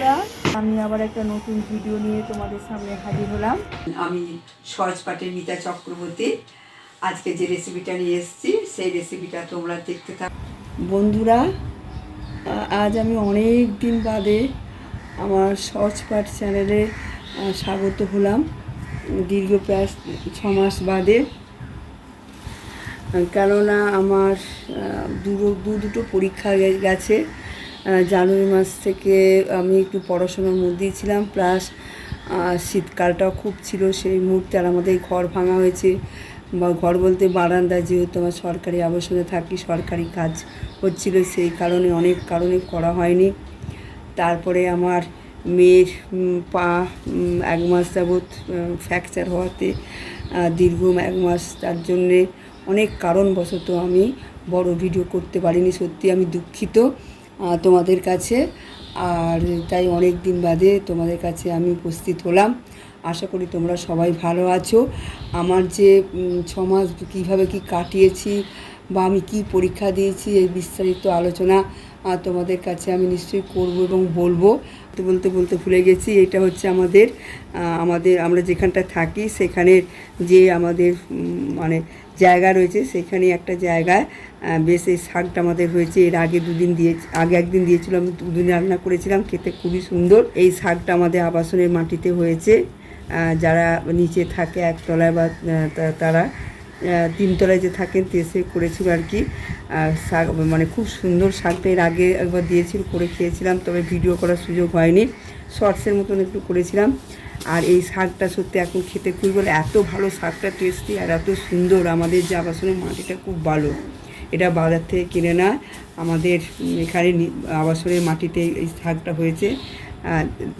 বন্ধুরা, আমি আবার একটা নতুন ভিডিও নিয়ে তোমাদের সামনে হাজির হলাম। আমি সহজ পাটের মিতা চক্রবর্তী। আজকে যে রেসিপিটা নিয়ে এসেছি সেই রেসিপিটা তোমরা দেখতে থাকো। বন্ধুরা, আজ আমি অনেক দিন বাদে আমার সহজ পাট চ্যানেলে স্বাগত হলাম, দীর্ঘ প্রায় 6 মাস বাদে। কেননা আমার দুটো পরীক্ষা গেছে। জানুয়ারি মাস থেকে আমি একটু পড়াশোনার মধ্যেই ছিলাম, প্লাস শীতকালটাও খুব ছিল সেই মুহূর্তে। আর আমাদের ঘর ভাঙা হয়েছে, বা ঘর বলতে বারান্দা, যেহেতু আমার সরকারি আবাসনে থাকি, সরকারি কাজ হচ্ছিল, সেই কারণে অনেক কারণে করা হয়নি। তারপরে আমার মেয়ের পা 1 মাস যাবৎ ফ্র্যাকচার হওয়াতে দীর্ঘ 1 মাস, তার জন্যে অনেক কারণবশত আমি বড় ভিডিও করতে পারিনি। সত্যি আমি দুঃখিত তোমাদের কাছে। আর তাই অনেক দিন বাদে তোমাদের কাছে আমি উপস্থিত হলাম। আশা করি তোমরা সবাই ভালো আছো। আমার যে 6 মাস কীভাবে কী কাটিয়েছি বা আমি কি পরীক্ষা দিয়েছি, এই বিস্তারিত আলোচনা তোমাদের কাছে আমি নিশ্চয়ই করব এবং বলবো। বলতে বলতে ভুলে গেছি, এটা হচ্ছে আমাদের আমরা যেখানটা থাকি সেখানের যে আমাদের মানে জায়গা রয়েছে, সেখানে একটা জায়গায় বেশ এই শাকটা আমাদের হয়েছে। এর আগে একদিন দিয়েছিলাম, 2 দিন রান্না করেছিলাম, খেতে খুবই সুন্দর। এই শাকটা আমাদের আবাসনের মাটিতে হয়েছে। যারা নিচে থাকে একতলায় বা তারা 3 তলায় যে থাকেন সে করেছিল আর কি। শাক মানে খুব সুন্দর শাকটা। এর আগে একবার করে খেয়েছিলাম, তবে ভিডিও করার সুযোগ হয়নি, শর্টসের মতন একটু করেছিলাম। আর এই শাকটা সত্যি এখন খেতে খুবই ভালো, এত ভালো শাকটা, টেস্টি আর এত সুন্দর। আমাদের যে আবাসনের মাটিটা খুব ভালো, এটা বাজার থেকে কিনে না, আমাদের এখানে আবাসনের মাটিতে এই শাকটা হয়েছে।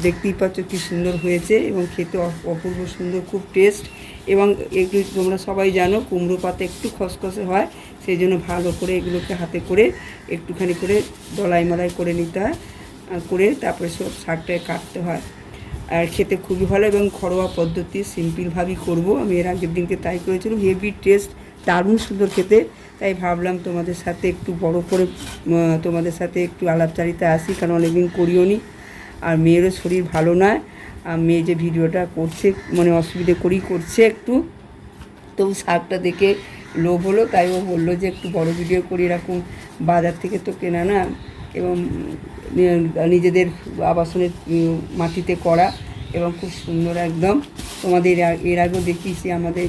দেখতেই পাচ্ছ কী সুন্দর হয়েছে এবং খেতে অপূর্ব সুন্দর, খুব টেস্ট। এবং একটু তোমরা সবাই জানো কুমড়ো পাতা একটু খসখসে হয়, সেই জন্য ভালো করে এগুলোকে হাতে করে একটুখানি করে দলাই মলাই করে নিতে হয়, করে তারপরে সব শাকটাকে কাটতে হয়। আর খেতে খুবই ভালো এবং ঘরোয়া পদ্ধতি, সিম্পলভাবেই করবো। আমি এর আগের দিনকে তাই করেছিলাম, হেভি টেস্ট, দারুণ সুন্দর খেতে। তাই ভাবলাম তোমাদের সাথে একটু বড় করে তোমাদের সাথে একটু আলাপচারিতা আসি, কারণ অনেকদিন করিও নি। আর মেয়েরও শরীর ভালো নয়, মেয়ে যে ভিডিওটা করছে মানে অসুবিধে করেই করছে একটু, তবু শাকটা দেখে লোভ হলো, তাই ও বললো যে একটু বড় ভিডিও করি। এরকম বাজার থেকে তো কেনা না, এবং নিজেদের আবাসনের মাটিতে করা এবং খুব সুন্দর একদম। তোমাদের এর আগেও দেখিয়েছি আমাদের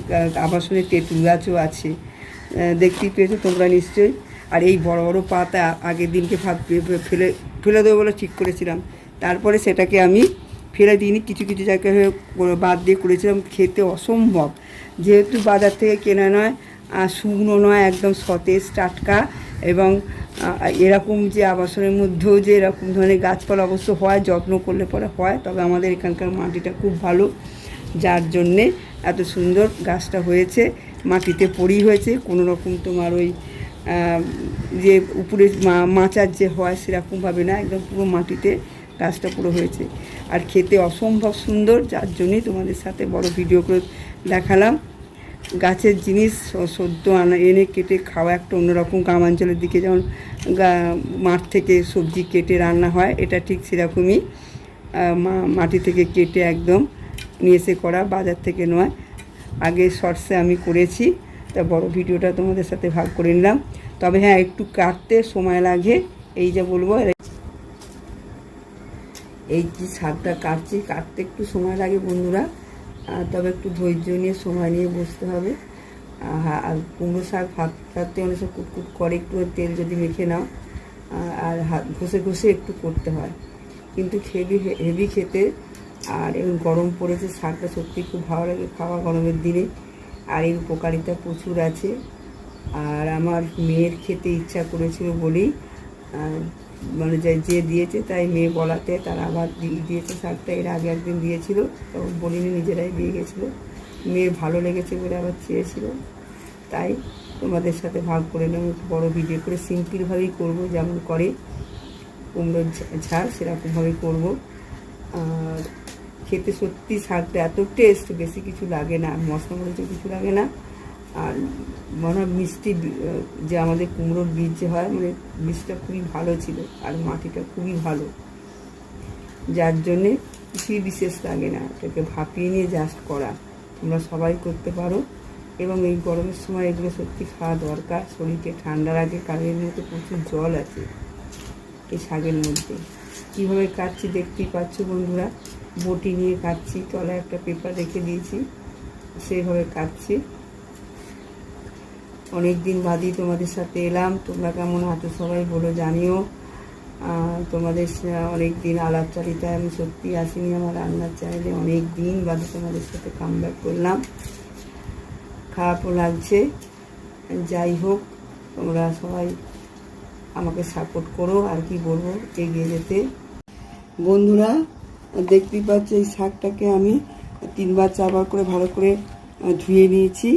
আবাসনের তেঁতুল গাছও আছে, দেখতেই পেয়েছো তোমরা নিশ্চয়ই। আর এই বড় বড় পাতা আগের দিনকে ফেলে দেবো বলে ঠিক করেছিলাম, তারপরে সেটাকে আমি ফেলে দিইনি, কিছু কিছু জায়গায় বাদ দিয়ে করেছিলাম। খেতে অসম্ভব, যেহেতু বাজার থেকে কেনা নয়, শুকনো নয়, একদম সতেজ টাটকা। এবং এরকম যে আবাসনের মধ্যেও যে এরকম ধরনের গাছপালা অবশ্য হয়, যত্ন করলে পরে হয়, তবে আমাদের এখানকার মাটিটা খুব ভালো, যার জন্যে এত সুন্দর গাছটা হয়েছে। মাটিতে পড়ি হয়েছে, কোনো রকম তোমার ওই যে উপরে মাচার যে হয় সেরকমভাবে না, একদম পুরো মাটিতে গাছটা পুরো হয়েছে। আর খেতে অসম্ভব সুন্দর, যার জন্যই তোমাদের সাথে বড় ভিডিও করে দেখালাম। গাছের জিনিস সদ্য এনে কেটে খাওয়া একটা অন্যরকম। গ্রামাঞ্চলের দিকে যেমন মাঠ থেকে সবজি কেটে রান্না হয়, এটা ঠিক সেরকমই মাটি থেকে কেটে একদম নিয়ে এসে করা, বাজার থেকে নয়। আগে শর্টসে আমি করেছি, তা বড় ভিডিওটা তোমাদের সাথে ভাগ করে নিলাম। তবে হ্যাঁ, একটু কাটতে সময় লাগে, এই যে বলবো। এই যে শাকটা কাটতে একটু সময় লাগে বন্ধুরা, তবে একটু ধৈর্য নিয়ে সময় নিয়ে বসতে হবে। আর কুমড়ো শাক ভাত খাতে অনেক সময় কুটকুট করে, একটু তেল যদি মেখে নাও, আর হাত ঘষে ঘষে একটু করতে হয়, কিন্তু হেভি খেতে। আর এবং গরম পড়েছে, শাকটা সত্যি খুব ভালো লাগে খাওয়া গরমের দিনে, আর এই উপকারিতা প্রচুর আছে। আর আমার মেয়ের খেতে ইচ্ছা করেছিল বলেই মানে যে দিয়েছে, তাই মেয়ে বলাতে তারা আবার দিয়েছে শাকটা। এর আগে একদিন দিয়েছিল, তখন বলিনি, নিজেরাই দিয়ে গেছিলো। মেয়ের ভালো লেগেছে বলে আবার চেয়েছিল, তাই তোমাদের সাথে ভাগ করে নিলাম। বড় ভিডিও করে সিম্পলভাবেই করবো, যেমন করে কুমড়োর ঝাল সেরকমভাবেই করবো। আর খেতে সত্যি শাকটা এত টেস্ট, বেশি কিছু লাগে না, মশলা মরিচও কিছু লাগে না। আর মনে হয় মিষ্টি, যে আমাদের কুমড়োর বীজ যে হয়, মানে বীজটা খুবই ভালো ছিল, আর মাটিটা খুবই ভালো। যার জন্যে কিছুই বিশেষ লাগে না, এটাকে ভাপিয়ে নিয়ে জাস্ট করা। তোমরা সবাই করতে পারো এবং এই গরমের সময় এগুলো সত্যি খাওয়া দরকার, শরীরকে ঠান্ডা রাখে। কারণ এর মধ্যে প্রচুর জল আছে এই শাকের মধ্যে। কীভাবে কাটছি দেখতেই পাচ্ছ বন্ধুরা, বটি নিয়ে কাটছি, তলায় একটা পেপার রেখে দিয়েছি, সেইভাবে কাটছি। অনেক দিন বাদই তোমাদের সাথে এলাম, তোমরা কেমন আছো সবাই বলো, জানিও। তোমাদের অনেক দিন আলাপচারিতায় আমি সত্যি আসিনি আমার রান্নার চ্যানেলে, অনেক দিন বাদে তোমাদের সাথে কামব্যাক করলাম, খারাপও লাগছে। যাই হোক, তোমরা সবাই আমাকে সাপোর্ট করো, আর কি বলবো, এগিয়ে যেতে। বন্ধুরা দেখতেই পাচ্ছ এই শাকটাকে আমি 3-4 বার করে ভালো করে ধুয়ে নিয়েছি,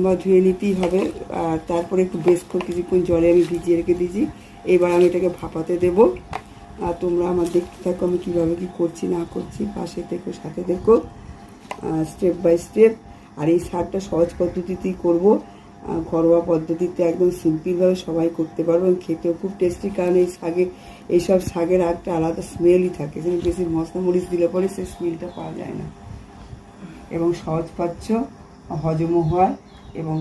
বা ধুয়ে নিতেই হবে। আর তারপরে একটু বেশ করে কিছুক্ষণ জলে আমি ভিজিয়ে রেখে দিয়েছি। এবার আমি এটাকে ভাপাতে দেবো। আর তোমরা আমার দেখতে থাকো আমি কীভাবে কী করছি না করছি, পাশে থেকো, সাথে থেকো, স্টেপ বাই স্টেপ। আর এই শাকটা সহজ পদ্ধতিতেই করব, ঘরোয়া পদ্ধতিতে একদম সিম্পলভাবে সবাই করতে পারবো এবং খেতেও খুব টেস্টি। কারণ এই শাকে, এইসব শাকের একটা আলাদা স্মেলই থাকে, যেমন বেশি মশলা মরিচ দিলে পরে সেই স্মেলটা পাওয়া যায় না। এবং সহজ পাচ্ছ, হজমও হয় এবং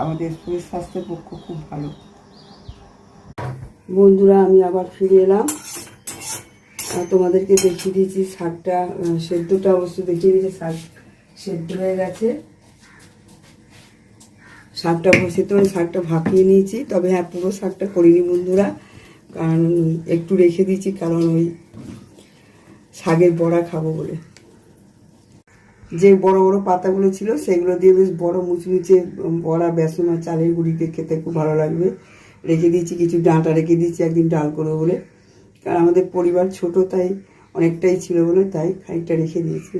আমাদের শরীর স্বাস্থ্যের পক্ষে খুব ভালো। বন্ধুরা আমি আবার ফিরে এলাম, তোমাদেরকে দেখিয়ে দিয়েছি শাকটা, সেদ্ধটা অবশ্য দেখিয়ে দিয়েছি, শাক সেদ্ধ হয়ে গেছে। শাকটা সেদ্ধ মানে শাকটা ভাপিয়ে নিয়েছি, তবে হ্যাঁ পুরো শাকটা করিনি বন্ধুরা, কারণ একটু রেখে দিয়েছি, কারণ ওই শাকের বড়া খাবো বলে। যে বড় বড় পাতাগুলো ছিল সেগুলো দিয়ে বেশ বড় মুচমুচে বড়া, বেসন আর চালের গুঁড়িতে খেতে খুব ভালো লাগবে। রেখে দিয়েছি, কিছু ডাঁটা রেখে দিয়েছি একদিন ডাল করবো বলে, কারণ আমাদের পরিবার ছোট, তাই অনেকটাই ছিল বলে তাই খানিকটা রেখে দিয়েছি।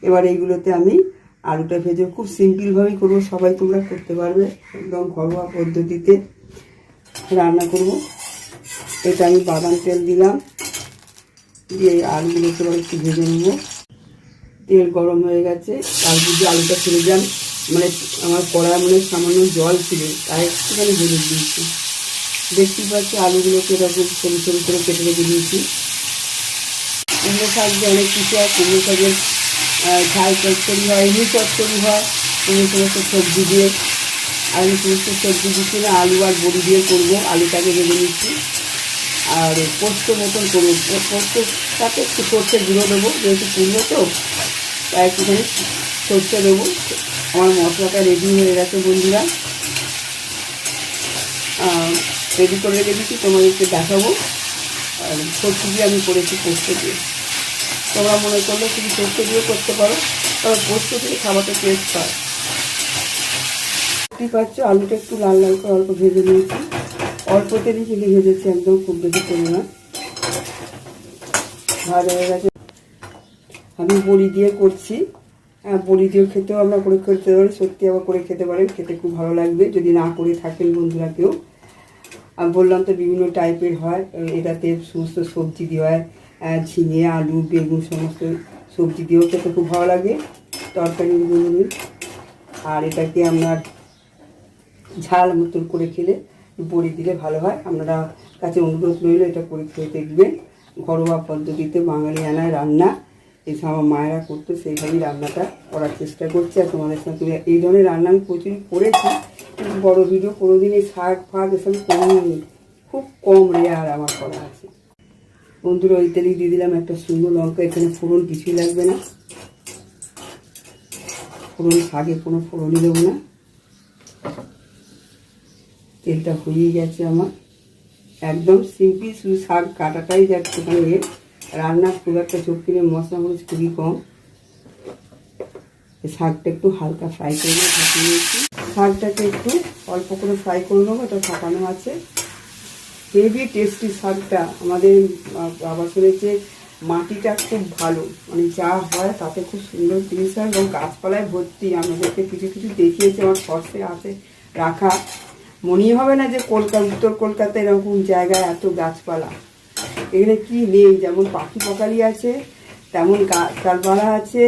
এবার এইগুলোতে আমি আলুটা ভেজে খুব সিম্পলভাবেই করবো, সবাই তোমরা করতে পারবে, একদম ঘরোয়া পদ্ধতিতে রান্না করব। এটা আমি বাদাম তেল দিলাম, দিয়ে আলুগুলোকে এবার একটু ভেজে নেবো। তেল গরম হয়ে গেছে, তার মধ্যে আলুটা ছেড়ে যান, মানে আমার কড়ার মনে সামান্য জল ছিল, তাই একটুখানি ভেজে দিয়েছি। দেখতেই পাচ্ছি আলুগুলোকে এরকম সরু সরু করে কেটে রেখে দিয়েছি। কুমড়ো শাক দিয়ে অনেক কিছু হয়, কুমড়ো শাকের ঝাল চচ্চড়ি হয়, এমনি চচ্চড়ি হয়, কুমড়ো সমস্ত সবজি দিয়ে। আর আমি সমস্ত সবজি দিচ্ছি না, আলু আর বড়ি দিয়ে করবো। আলুটাকে ভেজে নিচ্ছি আর পোস্ত মতন করবো। পোস্তটাকে একটু সর্ষে গুঁড়ো দেবো, যেহেতু কুমড়ো তো, তাই একটুখানি সর্ষে দেবো। আমার মশলাটা রেডি হয়ে গেছে বন্ধুরা, রেডি করে রেখে দিচ্ছি, তোমাদেরকে দেখাবো। আর সর্ষে দিয়ে আমি করেছি, পোস্ত দিয়ে। তোমরা মনে করলে শুধু পোস্ত দিয়ে করতে পারো, তবে পোস্ত দিয়ে খাবারটা টেস্ট হয়। দেখতেই পাচ্ছ আলুটা একটু লাল লাল করে অল্প ভেজে নিয়েছি, অল্প তেলই কিন্তু ভেজেছি, একদম খুব বেশি তেলে না। ভাজা হয়ে গেছে। আমি বড়ি দিয়ে করছি, বড়ি দিয়েও খেতেও আমরা করে খেতে পারি, সত্যি আবার করে খেতে পারেন, খেতে খুব ভালো লাগবে যদি না করে থাকেন বন্ধুরা কেউ। আমি বললাম তো বিভিন্ন টাইপের হয়, এটাতে সমস্ত সবজি দেওয়া হয়, ঝিঙে, আলু, বেগুন, সমস্ত সবজি দিয়েও খেতে খুব ভালো লাগে, তরকারি বলুন। আর এটাকে আপনার ঝাল মতন করে খেলে বড়ি দিলে ভালো হয়। আপনারা কাছে অনুরোধ রইল, এটা করে খেয়ে দেখবেন। ঘরোয়া পদ্ধতিতে বাঙালি আনায় রান্না, এইসব আমার মায়েরা করতো, সেইভাবেই রান্নাটা করার চেষ্টা করছি। আর তোমাদের সাথে এই ধরনের রান্না আমি প্রচুর করেছি, কিন্তু বড়ো ভিডিও কোনোদিন এই শাক ফাক এসব করিনি, খুব কম রেয়ার আমার করা আছে। বন্ধুরা ওই তেলেই দিয়ে দিলাম একটা শুকনো লঙ্কা, এখানে ফোড়ন কিছুই লাগবে না, ফোড়ন শাকে কোনো ফোড়নই দেবো না। তেলটা হয়েই গেছে আমার, একদম সিম্পল, শুধু শাক কাটাটাই যাচ্ছে, ওখানে রান্না খুব একটা চটকিনে মশলা মরিচ খুবই কম। শাকটা একটু হালকা ফ্রাই করে নিয়েছি, শাকটাকে একটু অল্প করে ফ্রাই করে নেবো, এটা ফাটানো আছে। হেভি টেস্টি শাকটা, আমাদের বাবা শুনেছে মাটিটা খুব ভালো, মানে যা হয় তাতে খুব সুন্দর জিনিস হয় এবং গাছপালায় ভর্তি। আমাদেরকে কিছু কিছু দেখিয়েছে আমার শর্টসে আছে রাখা, মনেই হবে না যে উত্তর কলকাতা এরকম জায়গায় এত গাছপালা। এখানে কি নেই, যেমন পাখি পকালি আছে তেমন গাছপালা আছে।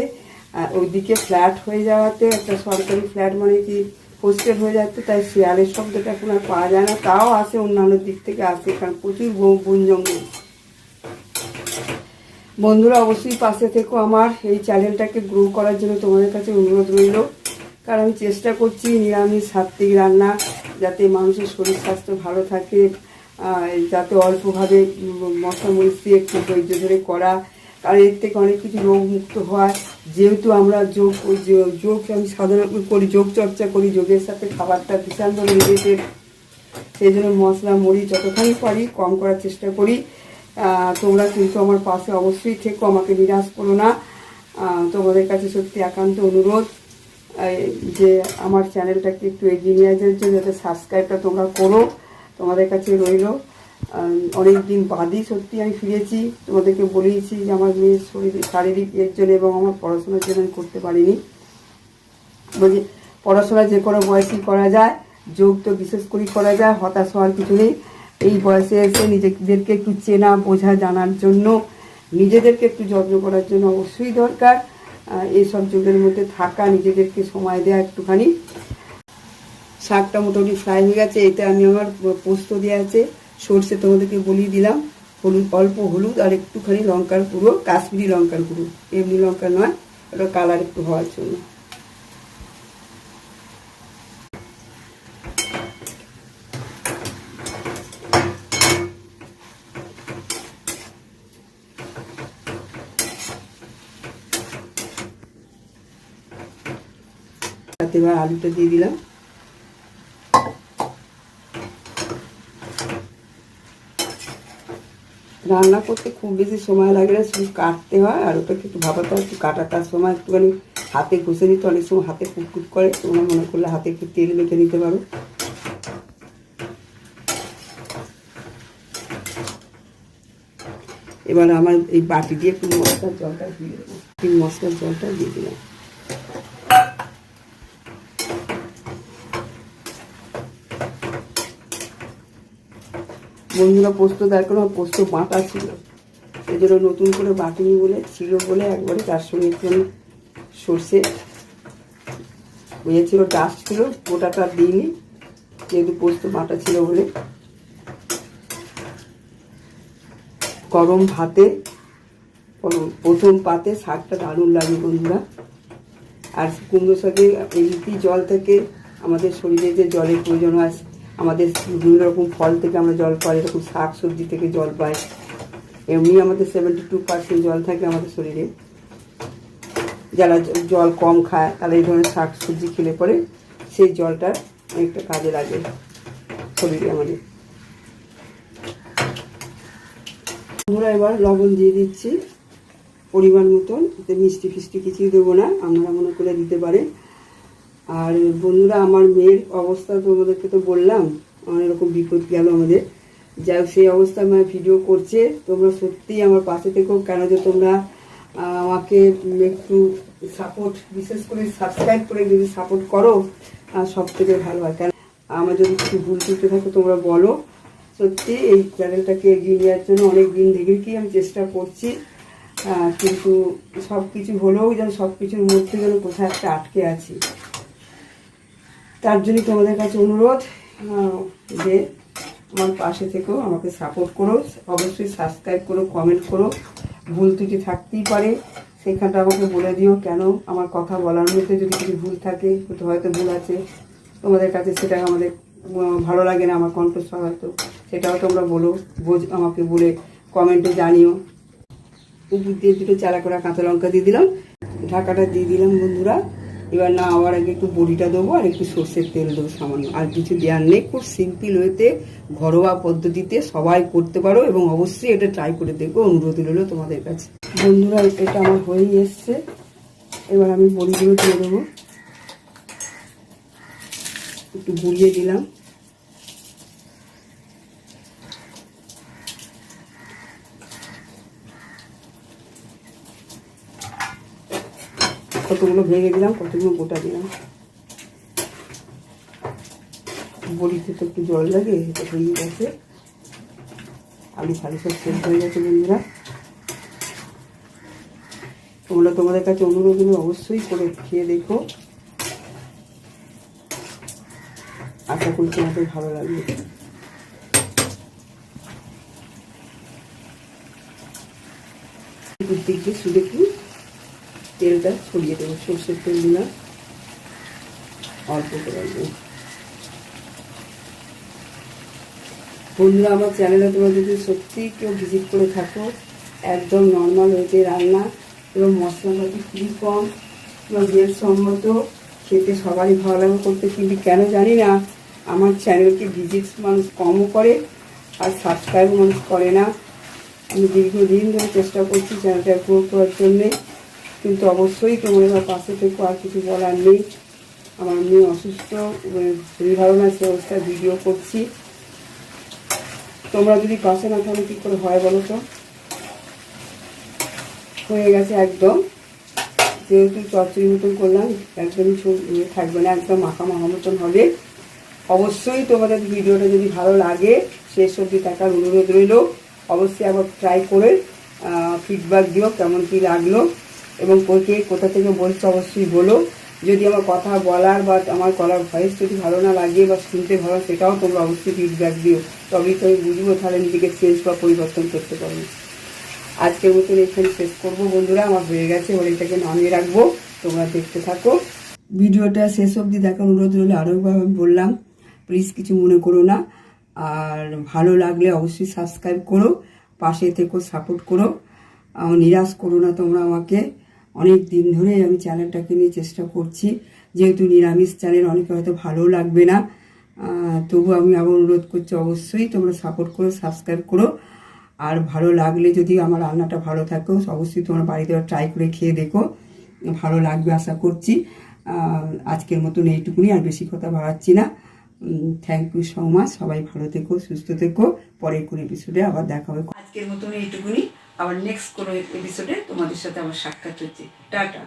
ওইদিকে ফ্ল্যাট হয়ে যাওয়াতে, একটা সরকারি ফ্ল্যাট মানে কি হোস্টেল হয়ে যাচ্ছে, তাই শিয়ালের শব্দটা এখন আর পাওয়া যায় না, তাও আসে অন্যান্য দিক থেকে আসে, কারণ প্রচুর বন জঙ্গল। বন্ধুরা অবশ্যই পাশে থেকো, আমার এই চ্যানেলটাকে গ্রো করার জন্য তোমাদের কাছে অনুরোধ রইল। কারণ আমি চেষ্টা করছি নিরামিষ সাত্ত্বিক রান্না, যাতে মানুষের শরীর স্বাস্থ্য ভালো থাকে, যাতে অল্পভাবে মশলা মরিচ দিয়ে একটু ধৈর্য ধরে করা, কারণ এর থেকে অনেক কিছু রোগমুক্ত হয়। যেহেতু আমরা যোগ আমি সাধারণত করি, যোগ চর্চা করি, যোগের সাথে খাবারটা ভীষণভাবে রিলেটেড। সেই জন্য মশলা মরিচ যতখানি পারি কম করার চেষ্টা করি। তোমরা কিন্তু আমার পাশে অবশ্যই থেকো, আমাকে নিরাশ করো না। তোমাদের কাছে সত্যি একান্ত অনুরোধ যে আমার চ্যানেলটাকে একটু এগিয়ে নিয়ে যাওয়ার জন্য যাতে সাবস্ক্রাইবটা তোমরা করো, তোমাদের কাছে রইল। অনেক দিন বাদই সত্যি আমি ফিরেছি। তোমাদেরকে বলেইছি যে আমার মেয়ের শারীরিক এর জন্য এবং আমার পড়াশোনার জন্য আমি করতে পারিনি। বলছি পড়াশোনা যে কোনো বয়সেই করা যায়, যোগ তো বিশেষ করেই করা যায়, হতাশ হওয়ার কিছু নেই। এই বয়সে এসে নিজেদেরকে একটু চেনা বোঝা জানার জন্য, নিজেদেরকে একটু যত্ন করার জন্য অবশ্যই দরকার এইসব যুগের মধ্যে থাকা, নিজেদেরকে সময় দেওয়া একটুখানি। শাকটা মোটামুটি ফ্রাই হয়ে গেছে। এতে আমি আমার পোস্ত দেওয়া আছে, সর্ষে তোমাদেরকে বলিয়ে দিলাম, হলুদ, অল্প হলুদ আর একটুখানি লঙ্কার গুঁড়ো, কাশ্মীরি লঙ্কার গুঁড়ো, এমনি লঙ্কা নয়, ওটা কালার একটু হওয়ার জন্য। তাতে এবার আলুটা দিয়ে দিলাম। রান্না করতে খুব বেশি সময় লাগে না, শুধু কাটতে হয় আর ওটাকে একটু ভাবাতে হয়। একটু কাটাটার সময় একটুখানি হাতে ঘষে নিতে, অনেক সময় হাতে কুটকুট করে, তোমরা মনে করলে হাতে একটু তেল মেখে নিতে পারো। এবার আমার এই বাটি দিয়ে একটু মশলার জলটা দিয়ে দেবো, মশলার জলটা দিয়ে দিলাম। বন্ধুরা পোস্ত দেওয়ার কোনো পোস্ত বাটা ছিল, এই জন্য নতুন করে বাটিনি বলে, ছিল বলে একবারে তার সঙ্গে একটু সর্ষে হয়েছিল, ডাস্ট ছিল, গোটাটা দিইনি যেহেতু পোস্ত বাটা ছিল বলে। গরম ভাতে প্রথম পাতে শাকটা দারুণ লাগে বন্ধুরা। আর কুমড়ো শাকে এই জল থেকে আমাদের শরীরে যে জলের প্রয়োজন হয়, আমাদের বিভিন্ন রকম ফল থেকে আমরা জল পাই, এরকম শাক সবজি থেকে জল পাই। এমনি আমাদের 72% জল থাকে আমাদের শরীরে। যারা জল কম খায় তারা এই ধরনের শাক সবজি খেলে পরে সেই জলটা অনেকটা কাজে লাগে শরীরে আমাদের। বন্ধুরা এবার লবণ দিয়ে দিচ্ছি পরিমাণ মতন, এতে মিষ্টি ফিষ্টি কিছুই দেবো না, আমরা মনে করে দিতে পারে। আর বন্ধুরা আমার মেয়ের অবস্থা তোমাদেরকে তো বললাম, অনেক রকম বিপদ গেল আমাদের, যাই হোক সেই অবস্থা আমার ভিডিও করছে। তোমরা সত্যিই আমার পাশে থেকেও, কেন যে তোমরা আমাকে একটু সাপোর্ট, বিশেষ করে সাবস্ক্রাইব করে যদি সাপোর্ট করো সব থেকে ভালো হয়। কেন আমার যদি কিছু ভুল ত্রুটি থাকে তোমরা বলো। সত্যি এই চ্যানেলটাকে এগিয়ে নেওয়ার জন্য অনেক দিন থেকেই আমি চেষ্টা করছি, কিন্তু সব কিছু হলেও যেন সব কিছুর মধ্যে যেন কোথাও একটা আটকে আছি। তার জন্যই তোমাদের কাছে অনুরোধ যে আমার পাশে থেকেও আমাকে সাপোর্ট করো, অবশ্যই সাবস্ক্রাইব করো, কমেন্ট করো। ভুল ত্রুটি থাকতেই পারে, সেখানটা আমাকে বলে দিও। কেন আমার কথা বলার মধ্যে যদি কিছু ভুল থাকে, হয়তো ভুল আছে তোমাদের কাছে, সেটা আমাদের ভালো লাগে না, আমার কণ্ঠস্বর হয়তো, সেটাও তোমরা বলো, আমাকে বলে কমেন্টে জানিও। উপর দিয়ে দুটো চালা করা কাঁচা লঙ্কা দিয়ে দিলাম, ঢাকাটা দিয়ে দিলাম বন্ধুরা। এবার না আবার আগে একটু বড়িটা দেবো আর একটু সর্ষের তেল দেবো সামান্য, আর কিছু দেওয়ার নেই। খুব সিম্পল ওয়েতে, ঘরোয়া পদ্ধতিতে সবাই করতে পারো এবং অবশ্যই এটা ট্রাই করে দেখো, অনুরোধ রইল তোমাদের কাছে। বন্ধুরা এটা আমার হয়েই এসছে, এবার আমি বড়িগুলো দিয়ে দেবো, একটু গুলিয়ে দিলাম। কতগুলো ভেঙে দিলাম, কতগুলো গোটা দিলাম। বড়িতে তো একটু জল লাগে, এটা হয়ে গেছে। আলু ফালু সব সেদ্ধ হয়ে গেছে বন্ধুরা। তোমরা তোমাদের কাছে অনুরোধ অবশ্যই করে খেয়ে দেখো, আশা করি তোমাদের ভালো লাগবে। চতুর্দিক দিয়ে শুধু একটু তেলটা ছড়িয়ে দেবো, সর্ষের তেল দিলাম অল্প করে দেবো। বন্ধুরা, আমার চ্যানেলে তোমরা যদি সত্যি কেউ ভিজিট করে থাকো, একদম নর্মাল হয়েছে রান্না এবং মশলাপাতি খুবই কম এবং সম্মত, খেতে সবারই ভালো লাগে করতে, কিন্তু কেন জানি না আমার চ্যানেলকে ভিজিট মানুষ কমও করে আর সাবস্ক্রাইব মানুষ করে না। আমি দীর্ঘদিন ধরে চেষ্টা করছি চ্যানেলটা গ্রো করার জন্যে, কিন্তু অবশ্যই তোমরা পাশে থেকে আর কিছু বলার নেই। আমার মেয়ে অসুস্থ, শরীর ভালো না, সে অবস্থায় ভিডিও করছি। তোমরা যদি পাশে না থাকলে কী করে হয় বলো তো। হয়ে গেছে একদম, যেহেতু চচ্চড়ি মতন করলাম, একদমই থাকবে না, একদম মাখা মাখা মতন হবে। অবশ্যই তোমাদের ভিডিওটা যদি ভালো লাগে শেষ অবধি থাকার অনুরোধ রইল। অবশ্যই আবার ট্রাই করে ফিডব্যাক দিও কেমন কী লাগলো এবং কে কোথা থেকে বলছো অবশ্যই বলো। যদি আমার কথা বলার বা আমার গলার ভয়েস যদি ভালো না লাগে বা শুনতে ভালো, সেটাও তোমরা অবশ্যই ফিডব্যাক দিও, তবেই তো আমি বুঝবো, তাহলে নিজেকে চেঞ্জ বা পরিবর্তন করতে পারবো। আজকের মতন এখানে শেষ করবো বন্ধুরা, আমার হয়ে গেছে, এবার এটাকে নামিয়ে রাখবো। তোমরা দেখতে থাকো, ভিডিওটা শেষ অবধি দেখার অনুরোধ রইলে। আরও একবার আমি বললাম, প্লিজ কিছু মনে করো না, আর ভালো লাগলে অবশ্যই সাবস্ক্রাইব করো, পাশে থেকো, সাপোর্ট করো, নিরাশ করো না তোমরা আমাকে। অনেক দিন ধরে আমি চ্যানেলটাকে নিয়ে চেষ্টা করছি, যেহেতু নিরামিষ চ্যানেল অনেকে হয়তো ভালো লাগবে না, তবু আমি আবার অনুরোধ করছি অবশ্যই তোমরা সাপোর্ট করো, সাবস্ক্রাইব করো। আর ভালো লাগলে যদি আমার রান্নাটা ভালো থাকে অবশ্যই তোমরা বাড়িতে ট্রাই করে খেয়ে দেখো, ভালো লাগবে আশা করছি। আজকের মতন এইটুকুনি, আর বেশি কথা বাড়াচ্ছি না। থ্যাংক ইউ সো মাচ, সবাই ভালো থেকো, সুস্থ থেকো। পরের কোনো এপিসোডে আবার দেখা হবে। আজকের মতন এইটুকুনি, আবার নেক্সট কোনো এপিসোডে তোমাদের সাথে আমার সাক্ষাৎ হচ্ছে। টাটা।